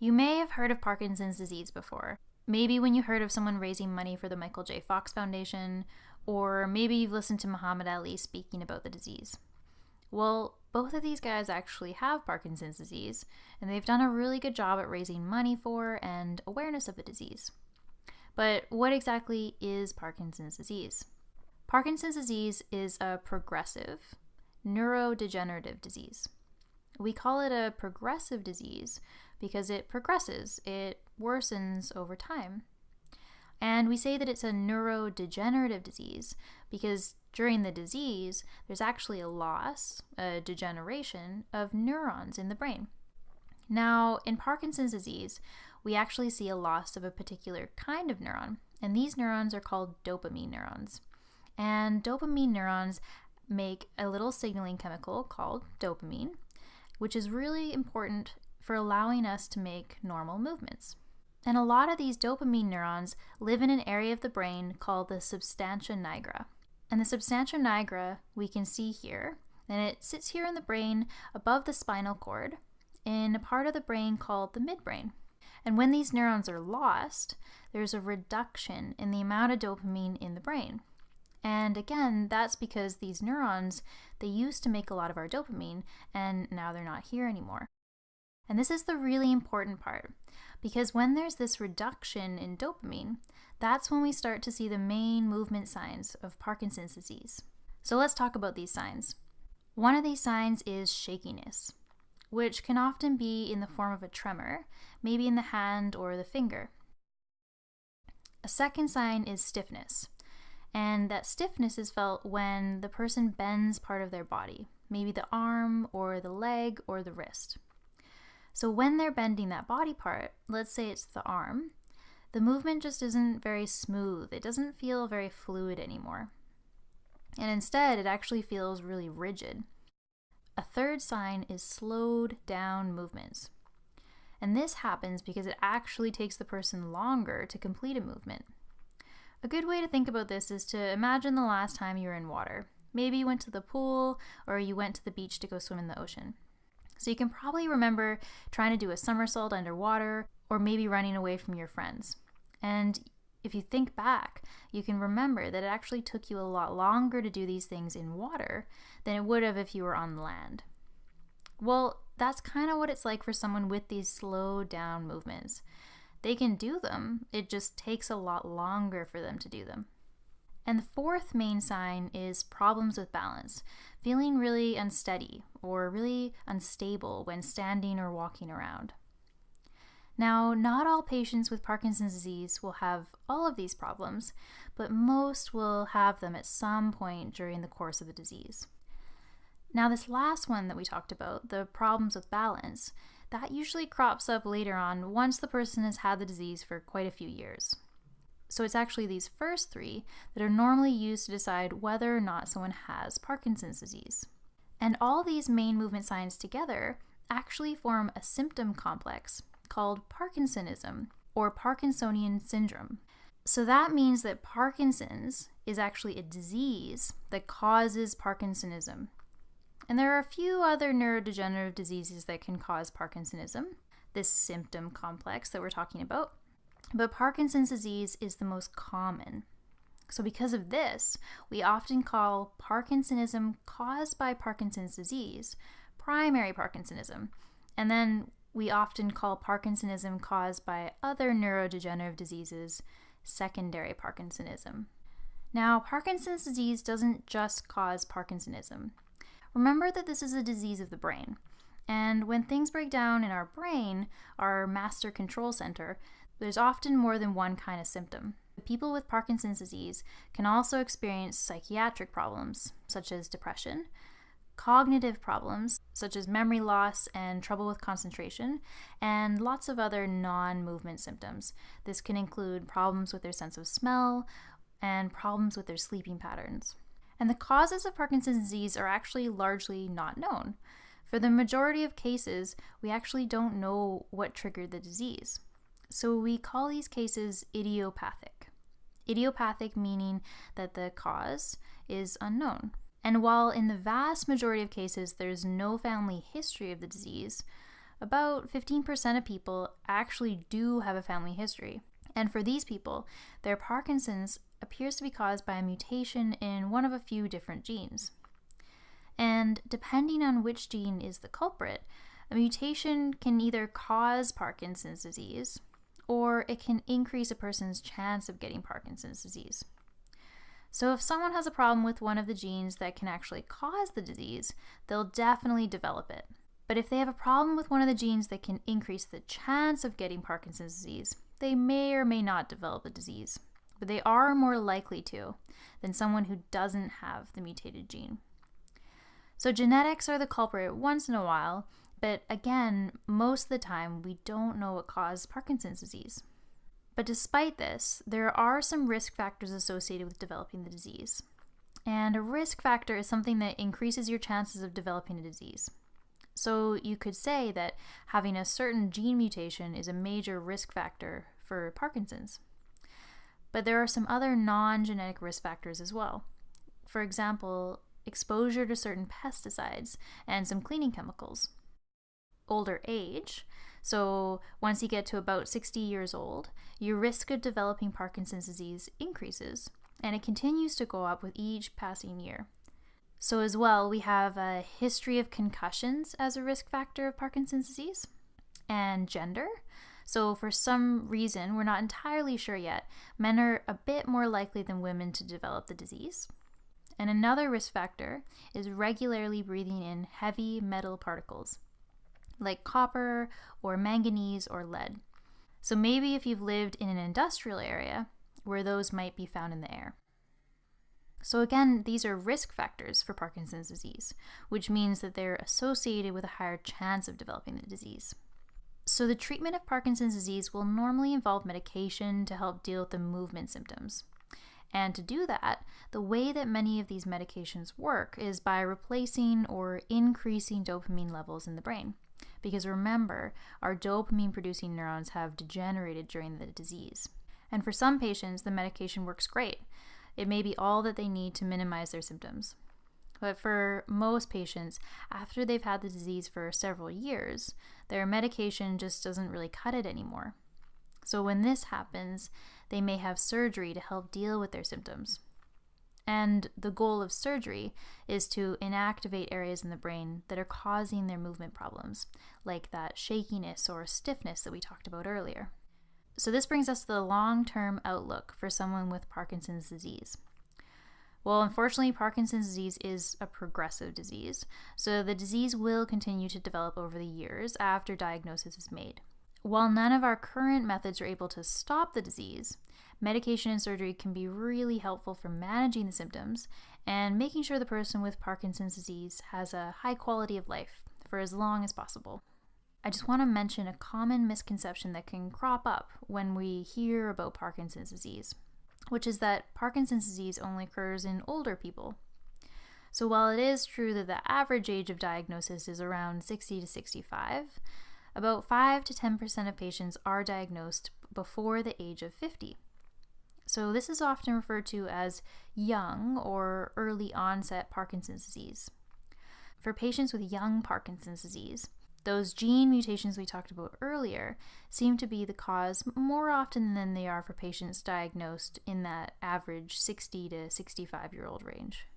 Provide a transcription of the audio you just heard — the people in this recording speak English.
You may have heard of Parkinson's disease before. Maybe when you heard of someone raising money for the Michael J. Fox Foundation, or maybe you've listened to Muhammad Ali speaking about the disease. Well, both of these guys actually have Parkinson's disease, and they've done a really good job at raising money for and awareness of the disease. But what exactly is Parkinson's disease? Parkinson's disease is a progressive, neurodegenerative disease. We call it a progressive disease because it progresses, it worsens over time. And we say that it's a neurodegenerative disease because during the disease, there's actually a loss, a degeneration of neurons in the brain. Now, in Parkinson's disease, we actually see a loss of a particular kind of neuron, and these neurons are called dopamine neurons. And dopamine neurons make a little signaling chemical called dopamine, which is really important for allowing us to make normal movements. And a lot of these dopamine neurons live in an area of the brain called the substantia nigra. And the substantia nigra we can see here, and it sits here in the brain above the spinal cord in a part of the brain called the midbrain. And when these neurons are lost, there's a reduction in the amount of dopamine in the brain. And again, that's because these neurons, they used to make a lot of our dopamine, and now they're not here anymore. And this is the really important part, because when there's this reduction in dopamine, that's when we start to see the main movement signs of Parkinson's disease. So let's talk about these signs. One of these signs is shakiness, which can often be in the form of a tremor, maybe in the hand or the finger. A second sign is stiffness, and that stiffness is felt when the person bends part of their body, maybe the arm or the leg or the wrist. So when they're bending that body part, let's say it's the arm, the movement just isn't very smooth. It doesn't feel very fluid anymore. And instead, it actually feels really rigid. A third sign is slowed down movements. And this happens because it actually takes the person longer to complete a movement. A good way to think about this is to imagine the last time you were in water. Maybe you went to the pool or you went to the beach to go swim in the ocean. So you can probably remember trying to do a somersault underwater or maybe running away from your friends. And if you think back, you can remember that it actually took you a lot longer to do these things in water than it would have if you were on land. Well, that's kind of what it's like for someone with these slowed down movements. They can do them, it just takes a lot longer for them to do them. And the fourth main sign is problems with balance, feeling really unsteady or really unstable when standing or walking around. Now, not all patients with Parkinson's disease will have all of these problems, but most will have them at some point during the course of the disease. Now, this last one that we talked about, the problems with balance, that usually crops up later on once the person has had the disease for quite a few years. So it's actually these first three that are normally used to decide whether or not someone has Parkinson's disease. And all these main movement signs together actually form a symptom complex called Parkinsonism or Parkinsonian syndrome. So that means that Parkinson's is actually a disease that causes Parkinsonism. And there are a few other neurodegenerative diseases that can cause Parkinsonism, this symptom complex that we're talking about. But Parkinson's disease is the most common. So because of this, we often call Parkinsonism caused by Parkinson's disease primary Parkinsonism. And then we often call Parkinsonism caused by other neurodegenerative diseases secondary Parkinsonism. Now, Parkinson's disease doesn't just cause Parkinsonism. Remember that this is a disease of the brain. And when things break down in our brain, our master control center, there's often more than one kind of symptom. People with Parkinson's disease can also experience psychiatric problems, such as depression, cognitive problems, such as memory loss and trouble with concentration, and lots of other non-movement symptoms. This can include problems with their sense of smell and problems with their sleeping patterns. And the causes of Parkinson's disease are actually largely not known. For the majority of cases, we actually don't know what triggered the disease. So we call these cases idiopathic. Idiopathic meaning that the cause is unknown. And while in the vast majority of cases there's no family history of the disease, about 15% of people actually do have a family history. And for these people, their Parkinson's appears to be caused by a mutation in one of a few different genes. And depending on which gene is the culprit, a mutation can either cause Parkinson's disease or it can increase a person's chance of getting Parkinson's disease. So if someone has a problem with one of the genes that can actually cause the disease, they'll definitely develop it. But if they have a problem with one of the genes that can increase the chance of getting Parkinson's disease, they may or may not develop the disease. But they are more likely to than someone who doesn't have the mutated gene. So genetics are the culprit once in a while, but again, most of the time we don't know what caused Parkinson's disease. But despite this, there are some risk factors associated with developing the disease. And a risk factor is something that increases your chances of developing a disease. So you could say that having a certain gene mutation is a major risk factor for Parkinson's. But there are some other non-genetic risk factors as well. For example, exposure to certain pesticides and some cleaning chemicals. Older age, so once you get to about 60 years old, your risk of developing Parkinson's disease increases, and it continues to go up with each passing year. So as well, we have a history of concussions as a risk factor of Parkinson's disease, and gender. So for some reason, we're not entirely sure yet, men are a bit more likely than women to develop the disease. And another risk factor is regularly breathing in heavy metal particles, like copper or manganese or lead. So maybe if you've lived in an industrial area where those might be found in the air. So again, these are risk factors for Parkinson's disease, which means that they're associated with a higher chance of developing the disease. So the treatment of Parkinson's disease will normally involve medication to help deal with the movement symptoms. And to do that, the way that many of these medications work is by replacing or increasing dopamine levels in the brain. Because remember, our dopamine-producing neurons have degenerated during the disease. And for some patients, the medication works great. It may be all that they need to minimize their symptoms. But for most patients, after they've had the disease for several years, their medication just doesn't really cut it anymore. So when this happens, they may have surgery to help deal with their symptoms. And the goal of surgery is to inactivate areas in the brain that are causing their movement problems, like that shakiness or stiffness that we talked about earlier. So this brings us to the long-term outlook for someone with Parkinson's disease. Well, unfortunately, Parkinson's disease is a progressive disease, so the disease will continue to develop over the years after diagnosis is made. While none of our current methods are able to stop the disease, medication and surgery can be really helpful for managing the symptoms and making sure the person with Parkinson's disease has a high quality of life for as long as possible. I just want to mention a common misconception that can crop up when we hear about Parkinson's disease, which is that Parkinson's disease only occurs in older people. So while it is true that the average age of diagnosis is around 60 to 65, about 5 to 10% of patients are diagnosed before the age of 50. So this is often referred to as young or early onset Parkinson's disease. For patients with young Parkinson's disease, those gene mutations we talked about earlier seem to be the cause more often than they are for patients diagnosed in that average 60 to 65-year-old range.